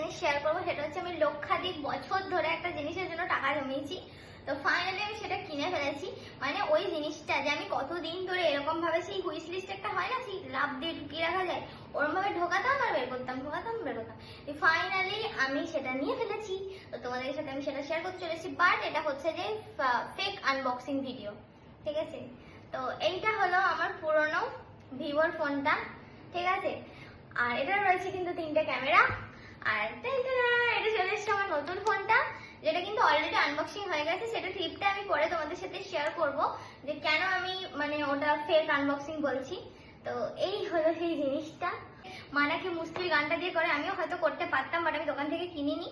জিনিস শেয়ার করবো, সেটা হচ্ছে আমি লক্ষাধিক বছর ধরে একটা জিনিসের জন্য টাকা জমিয়েছি। তো ফাইনালি আমি সেটা কিনে ফেলেছি। মানে ওই জিনিসটা যে আমি কতদিন ধরে এরকম ভাবে সেই হুইশ লিস্ট একটা হয় না, সেই লাভ দিয়ে ঢুকিয়ে রাখা যায়, ওরকম ভাবে ঢোকাতাম আর বের করতাম, ঢোকাতাম বের করতাম। ফাইনালি আমি সেটা নিয়ে ফেলেছি। তো তোমাদের সাথে আমি সেটা শেয়ার করতে চলেছি, বাট এটা হচ্ছে যে ফেক আনবক্সিং ভিডিও, ঠিক আছে? তো এইটা হলো আমার পুরনো ভিভোর ফোনটা, ঠিক আছে? আর এটা রয়েছে কিন্তু 3টে ক্যামেরা। আর এটা চলে এসছে আমার নতুন ফোনটা, যেটা কিন্তু অলরেডি আনবক্সিং হয়ে গেছে। সেটা ক্লিপটা আমি পরে তোমাদের সাথে শেয়ার করব যে কেন আমি মানে ওটা ফেক আনবক্সিং বলছি। তো এই হলো সেই জিনিসটা। মানাকে মুশকিল গানটা দিয়ে করে, আমিও হয়তো করতে পারতাম, বাট আমি দোকান থেকে কিনিনি।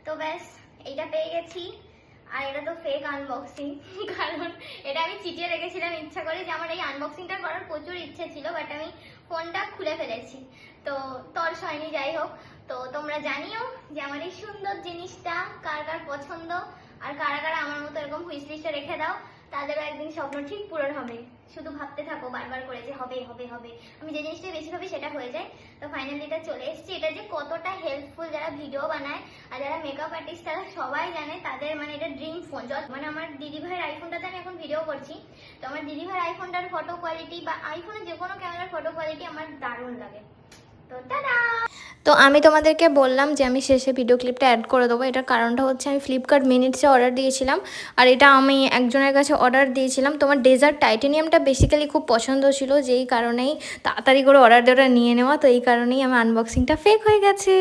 তো ব্যাস, এইটা পেয়ে গেছি। আর এটা তো ফেক আনবক্সিং, কারণ এটা আমি চিটিয়ে রেখেছিলাম ইচ্ছা করে, যে আমার এই আনবক্সিংটা করার প্রচুর ইচ্ছে ছিল, বাট আমি ফোনটা খুলে ফেলেছি। তো তর্স হয়নি, যাই হোক। তো তোমরা জানিও যে আমার এই সুন্দর জিনিসটা কার কার পছন্দ, আর কারা কারা আমার মতো এরকম হুইশ লিস্টে রেখে দাও, তাদেরও একদিন স্বপ্ন ঠিক পূরণ হবে। শুধু ভাবতে থাকো বারবার করে যে হবে হবে হবে, আমি যে জিনিসটা বেশি ভাবি সেটা হয়ে যায়। তো ফাইনালি এটা চলে এসেছে। এটা যে কতটা হেল্পফুল, যারা ভিডিও বানায় আর যারা মেকআপ আর্টিস্ট, তারা সবাই জানে, তাদের মানে এটা ড্রিম ফোন। মানে আমার দিদি ভাইয়ের আইফোনটাতে আমি এখন ভিডিও করছি, তো আমার দিদি ভাইয়ের আইফোনটার ফটো কোয়ালিটি বা আইফোনের যে কোনো ক্যামেরার ফটো কোয়ালিটি আমার দারুণ লাগে। তো টাটা। তো আমি তোমাদেরকে বললাম যে আমি শেষে ভিডিও ক্লিপটা অ্যাড করে দেবো। এটার কারণটা হচ্ছে আমি ফ্লিপকার্ট মিনিটসে অর্ডার দিয়েছিলাম, আর এটা আমি একজনের কাছে অর্ডার দিয়েছিলাম। তোমার ডেজার্ট টাইটেনিয়ামটা বেসিক্যালি খুব পছন্দ ছিল, যেই কারণেই তাড়াতাড়ি করে অর্ডার দেওয়াটা নিয়ে নেওয়া। তো এই কারণেই আমার আনবক্সিংটা ফেক হয়ে গেছে।